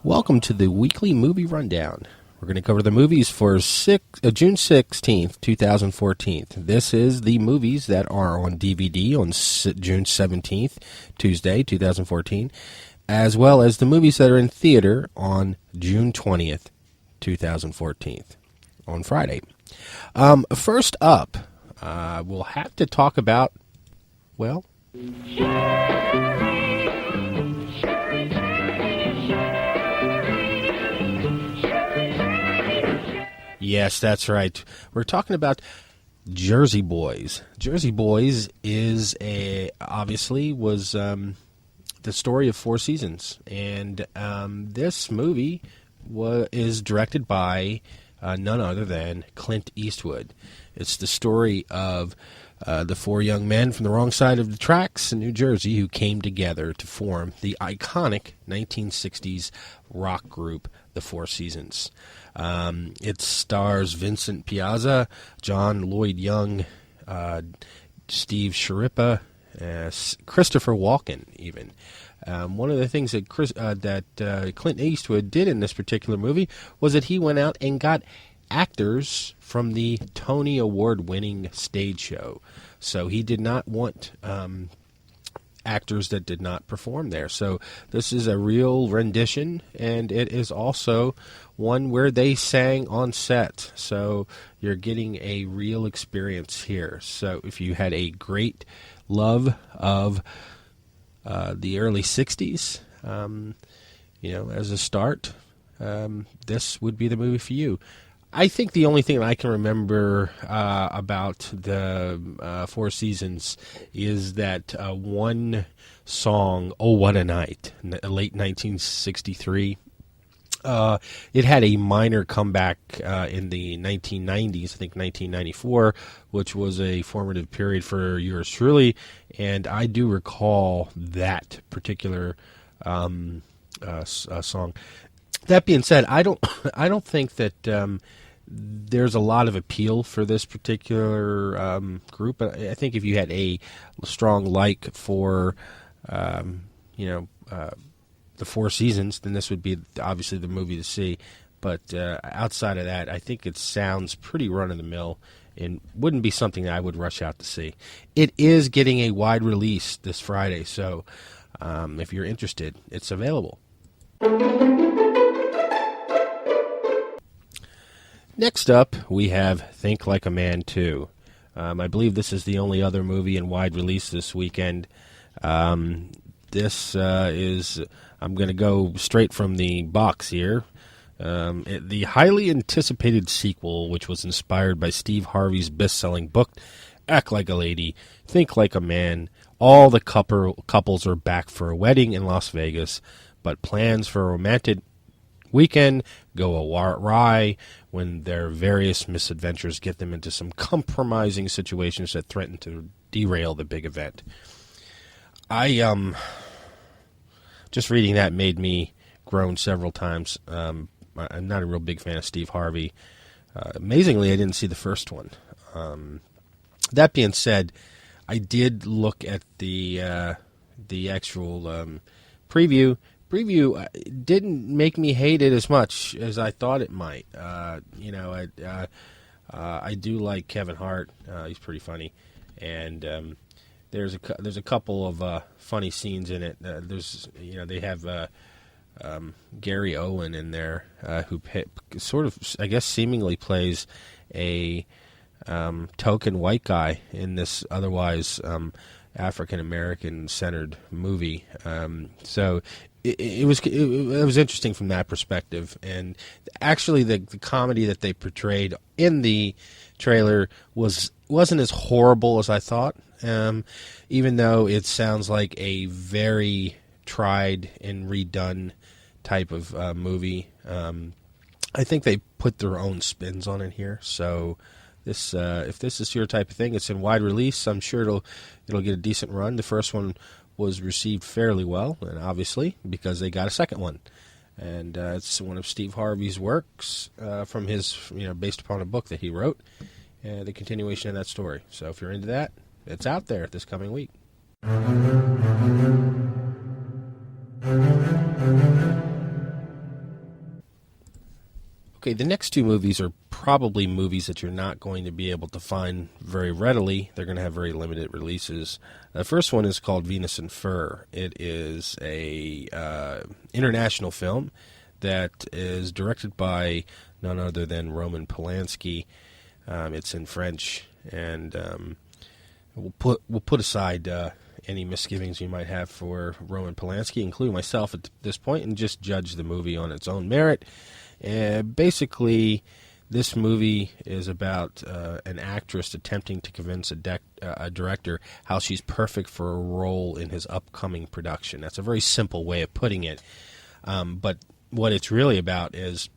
Welcome to the weekly movie rundown. We're going to cover the movies for June 16th, 2014. This is the movies that are on DVD on June 17th, Tuesday, 2014, as well as the movies that are in theater on June 20th, 2014, on Friday. First up, we'll have to talk about, well... Yes, that's right. We're talking about Jersey Boys. Jersey Boys is obviously was the story of Four Seasons, and this movie is directed by none other than Clint Eastwood. It's the story of the four young men from the wrong side of the tracks in New Jersey who came together to form the iconic 1960s rock group, the Four Seasons. It stars Vincent Piazza, John Lloyd Young, Steve Sharippa, Christopher Walken, even. One of the things that Clint Eastwood did in this particular movie was that he went out and got actors from the Tony Award-winning stage show. So he did not want actors that did not perform there. So this is a real rendition, and it is also one where they sang on set. So you're getting a real experience here. So if you had a great love of the early 60s, as a start, this would be the movie for you. I think the only thing that I can remember about the Four Seasons is that one song, "Oh What a Night," late 1963. It had a minor comeback in the 1990s, I think 1994, which was a formative period for yours truly, and I do recall that particular song. That being said, I don't think that there's a lot of appeal for this particular group. I think if you had a strong like for the Four Seasons, then this would be obviously the movie to see. But outside of that, I think it sounds pretty run-of-the-mill and wouldn't be something that I would rush out to see. It is getting a wide release this Friday, so if you're interested, it's available. Next up, we have Think Like a Man 2. I believe this is the only other movie in wide release this weekend. This is, I'm going to go straight from the box here. The highly anticipated sequel, which was inspired by Steve Harvey's best-selling book, Act Like a Lady, Think Like a Man. All the couples are back for a wedding in Las Vegas, but plans for a romantic weekend go awry when their various misadventures get them into some compromising situations that threaten to derail the big event. Just reading that made me groan several times. I'm not a real big fan of Steve Harvey. Amazingly, I didn't see the first one. That being said, I did look at the actual preview. Didn't make me hate it as much as I thought it might. I do like Kevin Hart. He's pretty funny, and there's a couple of funny scenes in it. They have Gary Owen in there who sort of, I guess, seemingly plays a token white guy in this otherwise African American centered movie. So it was interesting from that perspective, and actually the comedy that they portrayed in the trailer wasn't as horrible as I thought. Even though it sounds like a very tried and redone type of movie, I think they put their own spins on it here. So this, if this is your type of thing, it's in wide release. I'm sure it'll get a decent run. The first one was received fairly well, and obviously because they got a second one, and it's one of Steve Harvey's works from his, based upon a book that he wrote, the continuation of that story. So if you're into that, it's out there this coming week. Okay, the next two movies are probably movies that you're not going to be able to find very readily. They're going to have very limited releases. The first one is called Venus and Fur. It is a international film that is directed by none other than Roman Polanski. It's in French, and we'll put aside any misgivings you might have for Roman Polanski, including myself at this point, and just judge the movie on its own merit. Basically, this movie is about an actress attempting to convince a director how she's perfect for a role in his upcoming production. That's a very simple way of putting it. But what it's really about is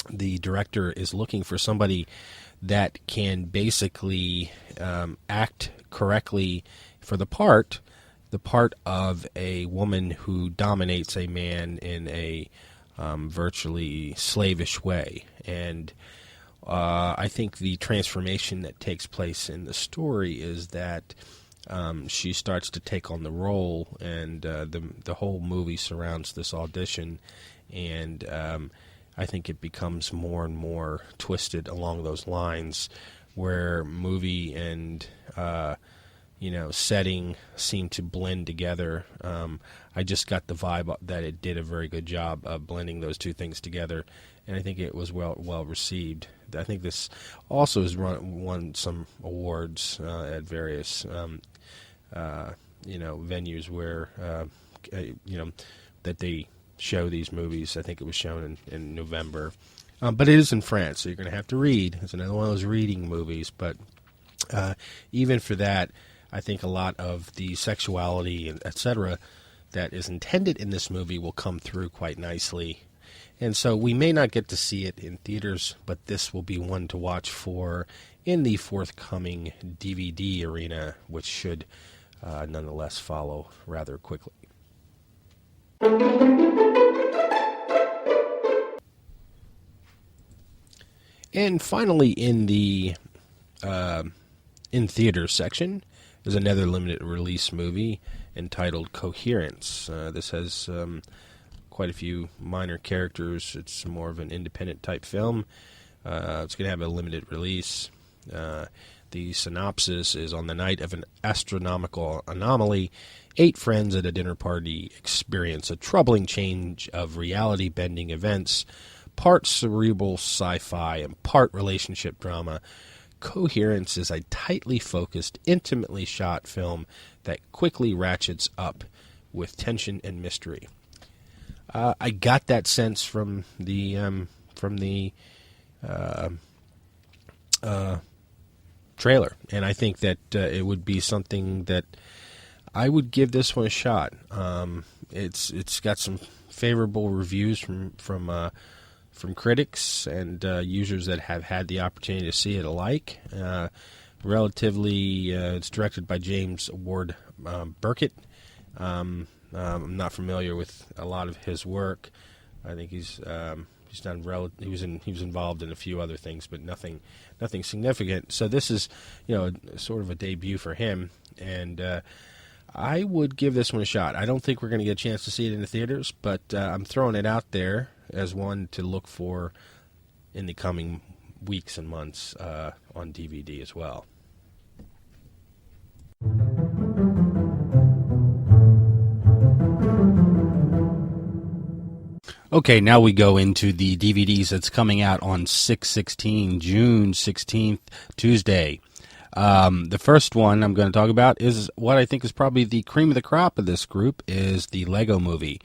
the director is looking for somebody that can basically act correctly for the part of a woman who dominates a man in a virtually slavish way. And I think the transformation that takes place in the story is that she starts to take on the role, and the whole movie surrounds this audition, and I think it becomes more and more twisted along those lines, where movie and setting seem to blend together. I just got the vibe that it did a very good job of blending those two things together, and I think it was well received. I think this also has won some awards at various venues where that they show these movies. I think it was shown in November, but it is in France, so you're going to have to read. It's another one of those reading movies, but even for that, I think a lot of the sexuality, etc., that is intended in this movie will come through quite nicely. And so we may not get to see it in theaters, but this will be one to watch for in the forthcoming DVD arena, which should nonetheless follow rather quickly. And finally, in the in theater section, there's another limited release movie entitled Coherence. This has quite a few minor characters. It's more of an independent type film. It's going to have a limited release. The synopsis is: on the night of an astronomical anomaly, 8 friends at a dinner party experience a troubling change of reality-bending events, part cerebral sci-fi and part relationship drama. Coherence is a tightly focused, intimately shot film that quickly ratchets up with tension and mystery. I got that sense from the trailer, and I think that it would be something that I would give this one a shot. It's got some favorable reviews from critics and users that have had the opportunity to see it alike. It's directed by James Ward Burkett. I'm not familiar with a lot of his work. I think he's done he was involved in a few other things, but nothing significant. So this is sort of a debut for him, and I would give this one a shot. I don't think we're going to get a chance to see it in the theaters, but I'm throwing it out there as one to look for in the coming weeks and months on DVD as well. Okay, now we go into the DVDs that's coming out on June 16th, Tuesday. The first one I'm going to talk about is what I think is probably the cream of the crop of this group, is the Lego Movie.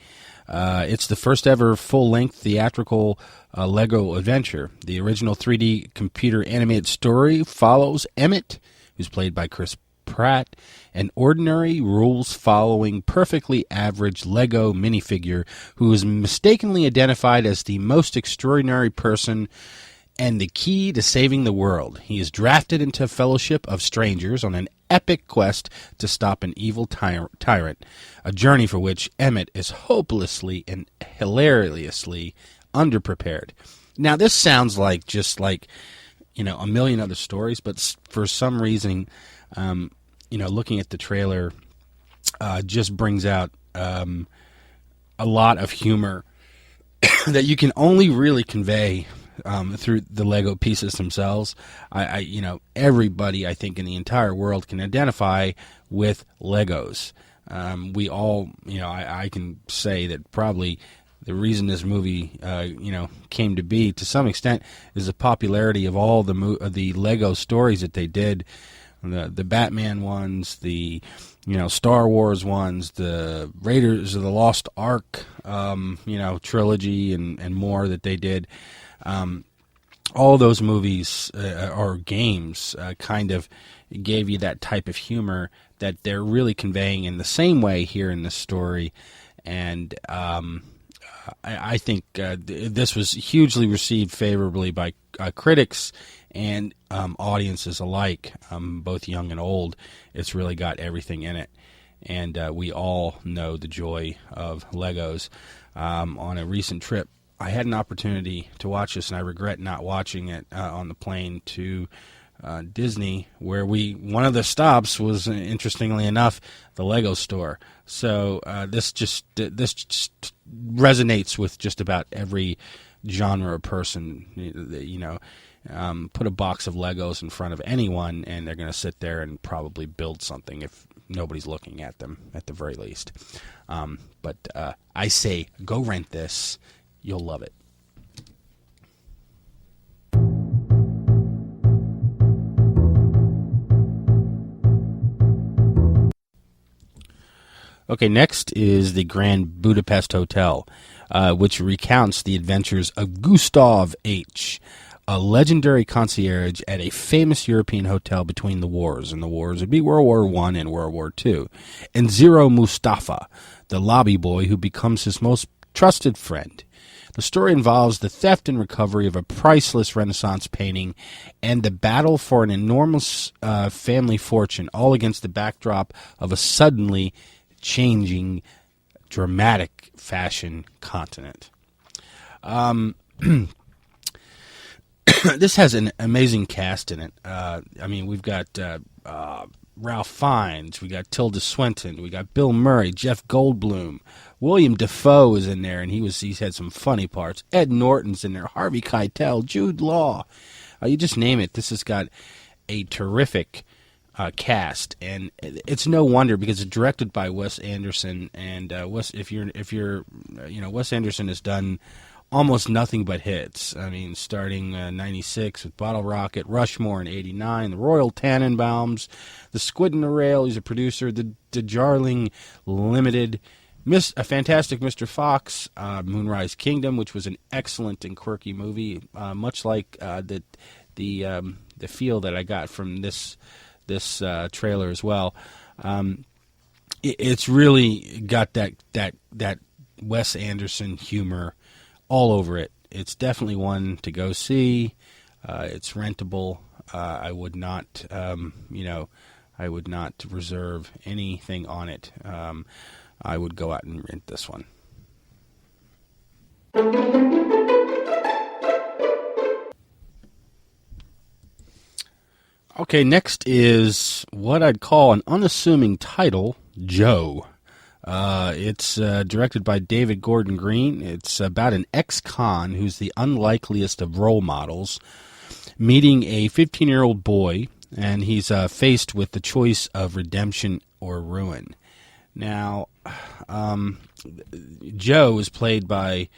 It's the first ever full-length theatrical Lego adventure. The original 3D computer animated story follows Emmett, who's played by Chris Pratt, an ordinary, rules-following, perfectly average Lego minifigure who is mistakenly identified as the most extraordinary person and the key to saving the world. He is drafted into a fellowship of strangers on an epic quest to stop an evil tyrant, a journey for which Emmett is hopelessly and hilariously underprepared. Now, this sounds like just like, a million other stories, but for some reason, looking at the trailer just brings out a lot of humor that you can only really convey through the Lego pieces themselves. Everybody I think in the entire world can identify with Legos. We all, I can say that probably the reason this movie, came to be to some extent is the popularity of all the Lego stories that they did, the Batman ones, the Star Wars ones, the Raiders of the Lost Ark, trilogy and more that they did. All those movies or games kind of gave you that type of humor that they're really conveying in the same way here in this story. And I think this was hugely received favorably by critics and audiences alike, both young and old. It's really got everything in it. And we all know the joy of Legos. On a recent trip, I had an opportunity to watch this, and I regret not watching it on the plane to Disney, where one of the stops was, interestingly enough, the Lego store. So this just resonates with just about every genre of person. Put a box of Legos in front of anyone, and they're going to sit there and probably build something if nobody's looking at them, at the very least. But I say, go rent this. You'll love it. Okay, next is the Grand Budapest Hotel, which recounts the adventures of Gustav H., a legendary concierge at a famous European hotel between the wars, and the wars would be World War I and World War II, and Zero Mustafa, the lobby boy who becomes his most trusted friend. The story involves the theft and recovery of a priceless Renaissance painting and the battle for an enormous family fortune, all against the backdrop of a suddenly changing, dramatic fashion continent. This has an amazing cast in it. We've got Ralph Fiennes, we got Tilda Swinton, we got Bill Murray, Jeff Goldblum, William Dafoe is in there, and he's had some funny parts. Ed Norton's in there, Harvey Keitel, Jude Law. You just name it. This has got a terrific cast, and it's no wonder because it's directed by Wes Anderson, and Wes Anderson has done almost nothing but hits. I mean, starting 96 with Bottle Rocket, Rushmore in 89, The Royal Tannenbaums, The Squid and the Rail. He's a producer. The Darjeeling Limited, A Fantastic Mr. Fox, Moonrise Kingdom, which was an excellent and quirky movie, much like the feel that I got from this trailer as well. It's really got that Wes Anderson humor all over it. It's definitely one to go see. It's rentable. I would not, I would not reserve anything on it. I would go out and rent this one. Okay, next is what I'd call an unassuming title, Joe. It's directed by David Gordon Green. It's about an ex-con who's the unlikeliest of role models, meeting a 15-year-old boy, and he's faced with the choice of redemption or ruin. Now, Joe is played by